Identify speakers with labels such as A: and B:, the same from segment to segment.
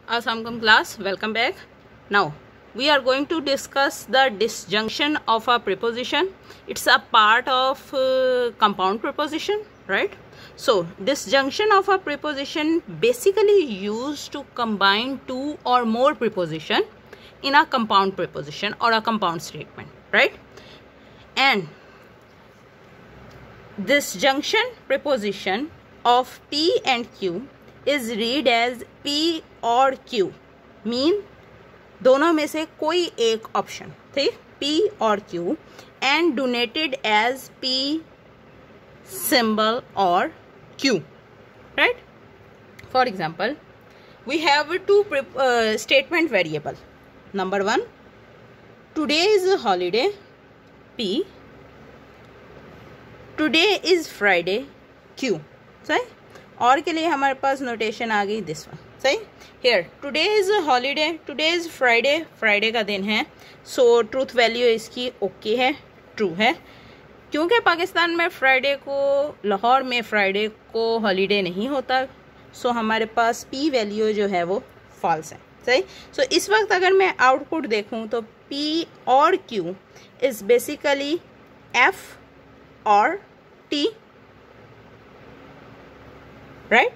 A: Assalamualaikum class, welcome back. Now we are going to discuss the disjunction of a preposition. It's a part of compound preposition, right? So disjunction of a preposition basically used to combine two or more preposition in a compound preposition or a compound statement, right? And disjunction preposition of P and Q is read as P और Q, mean दोनों में से कोई एक option, ठीक, P और Q, and denoted as P symbol or Q, right? For example, we have two statement variable. Number one, today is a holiday, P. Today is Friday, Q. सही. और के लिए हमारे पास नोटेशन आ गई दिस वन. सही. Here today is a holiday, today is Friday, Friday का दिन है. सो ट्रूथ वैल्यू इसकी ओके है, ट्रू है, क्योंकि पाकिस्तान में फ्राइडे को, लाहौर में फ्राइडे को हॉलीडे नहीं होता. सो हमारे पास पी वैल्यू जो है वो फॉल्स है. सही. सो इस वक्त अगर मैं आउटपुट देखूं तो पी और क्यू इज बेसिकली एफ और टी, राइट.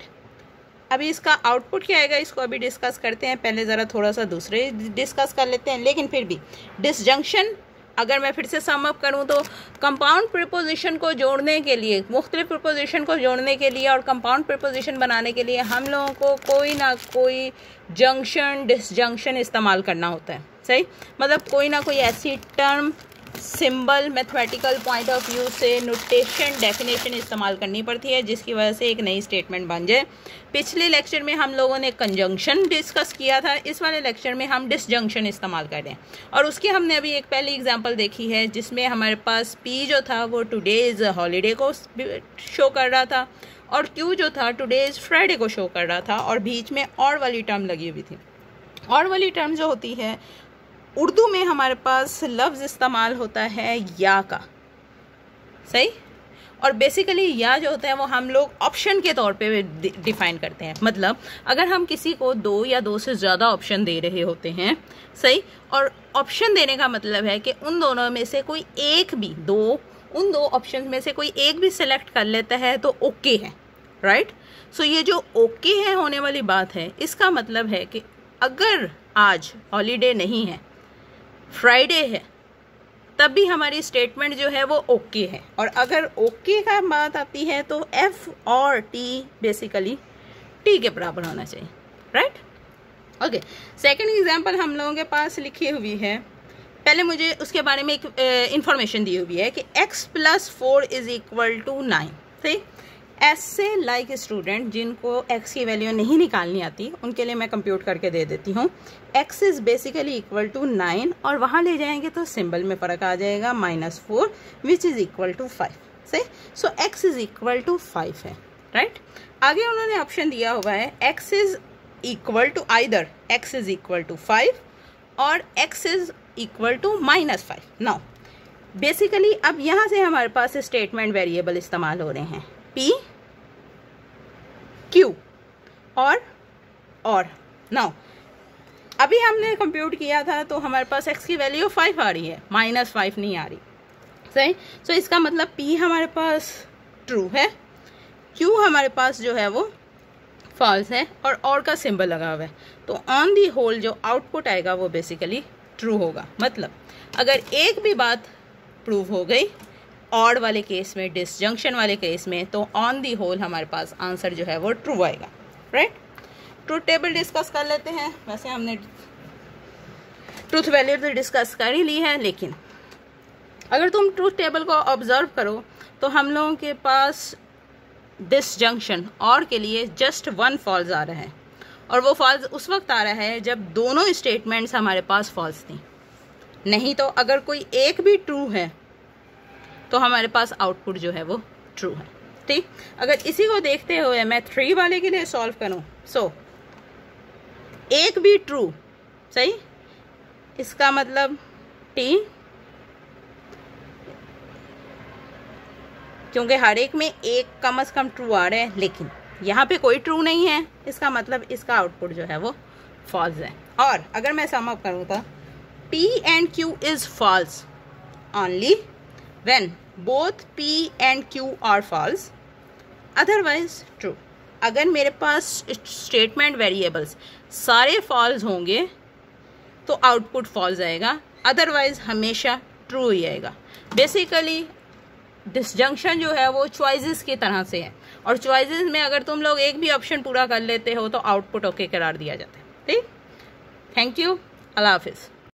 A: अभी इसका आउटपुट क्या आएगा इसको अभी डिस्कस करते हैं. पहले ज़रा थोड़ा सा दूसरे डिस्कस कर लेते हैं. लेकिन फिर भी डिसजंक्शन अगर मैं फिर से सम अप करूं तो कंपाउंड प्रीपोजिशन को जोड़ने के लिए, मुख्तलिफ प्रीपोजिशन को जोड़ने के लिए और कंपाउंड प्रीपोजिशन बनाने के लिए हम लोगों को कोई ना कोई जंक्शन, डिसजंक्शन इस्तेमाल करना होता है. सही. मतलब कोई ना कोई ऐसी term, symbol, mathematical point of view से नोटेशन, डेफिनेशन इस्तेमाल करनी पड़ती है जिसकी वजह से एक नई स्टेटमेंट बन जाए. पिछले लेक्चर में हम लोगों ने कंजंक्शन डिस्कस किया था. इस वाले लेक्चर में हम डिसजंक्शन इस्तेमाल कर रहे हैं और उसकी हमने अभी एक पहली एग्जांपल देखी है जिसमें हमारे पास पी जो था वो टुडे इज़ हॉलीडे को शो कर रहा था और क्यू जो था टुडे इज़ फ्राइडे को शो कर रहा था और बीच में और वाली टर्म लगी हुई थी. और वाली टर्म जो होती है उर्दू में हमारे पास लफ्ज़ इस्तेमाल होता है या का. सही. और बेसिकली या जो होता है वो हम लोग ऑप्शन के तौर पे डिफाइन करते हैं. मतलब अगर हम किसी को दो या दो से ज़्यादा ऑप्शन दे रहे होते हैं, सही, और ऑप्शन देने का मतलब है कि उन दोनों में से कोई एक भी, उन दो ऑप्शन में से कोई एक भी सिलेक्ट कर लेता है तो ओके है, राइट. सो ये जो ओके है होने वाली बात है, इसका मतलब है कि अगर आज हॉलीडे नहीं है, फ्राइडे है, तब भी हमारी स्टेटमेंट जो है वो ओके है. और अगर ओके का बात आती है तो एफ और टी बेसिकली टी के बराबर होना चाहिए, राइट. ओके. सेकंड एग्जांपल हम लोगों के पास लिखी हुई है. पहले मुझे उसके बारे में एक इंफॉर्मेशन दी हुई है कि x + 4 = 9. सही. ऐसे लाइक स्टूडेंट जिनको x की वैल्यू नहीं निकालनी आती उनके लिए मैं कंप्यूट करके दे देती हूँ. x is basically equal to 9 और वहाँ ले जाएंगे तो सिंबल में फ़र्क आ जाएगा -4 विच इज़ इक्वल टू 5. सही. So x is equal to 5 है, राइट. आगे उन्होंने ऑप्शन दिया हुआ है x is equal to either x is equal to 5 और x is equal to -5. Now basically अब यहाँ से हमारे पास स्टेटमेंट वेरिएबल इस्तेमाल हो रहे हैं P, Q और नाउ अभी हमने कंप्यूट किया था तो हमारे पास x की वैल्यू 5 आ रही है, -5 नहीं आ रही. सही. सो इसका मतलब P हमारे पास ट्रू है, Q हमारे पास जो है वो फॉल्स है और का सिंबल लगा हुआ है. तो ऑन दी होल जो आउटपुट आएगा वो बेसिकली ट्रू होगा. मतलब अगर एक भी बात प्रूव हो गई ऑड वाले केस में, डिसजंक्शन वाले केस में, तो ऑन दी होल हमारे पास आंसर जो है वो ट्रू आएगा, राइट. ट्रूथ टेबल डिस्कस कर लेते हैं. वैसे हमने ट्रूथ वैल्यू तो डिस्कस कर ही ली है, लेकिन अगर तुम ट्रूथ टेबल को ऑब्जर्व करो तो हम लोगों के पास डिसजंक्शन और के लिए जस्ट 1 फॉल्स आ रहा है और वो फॉल्स उस वक्त आ रहा है जब दोनों स्टेटमेंट्स हमारे पास फॉल्स थी. नहीं तो अगर कोई एक भी ट्रू है तो हमारे पास आउटपुट जो है वो ट्रू है. ठीक. अगर इसी को देखते हुए मैं 3 वाले के लिए सॉल्व करूं, सो एक भी ट्रू, सही, इसका मतलब टी, क्योंकि हर एक में एक कम से कम ट्रू आ रहा है, लेकिन यहाँ पे कोई ट्रू नहीं है, इसका मतलब इसका आउटपुट जो है वो फॉल्स है। और अगर मैं सम अप करूँ तो P and Q is false only when both P and Q are false, otherwise true। अगर मेरे पास स्टेटमेंट वेरिएबल्स सारे फॉल्स होंगे तो आउटपुट फॉल्स आएगा, अदरवाइज हमेशा ट्रू ही आएगा। बेसिकली डिसजंक्शन जो है वो चॉइसेस की तरह से है, और चॉइसेस में अगर तुम लोग एक भी ऑप्शन पूरा कर लेते हो तो आउटपुट ओके करार दिया जाता है। ठीक, थैंक यू, अल्लाह हाफिज़।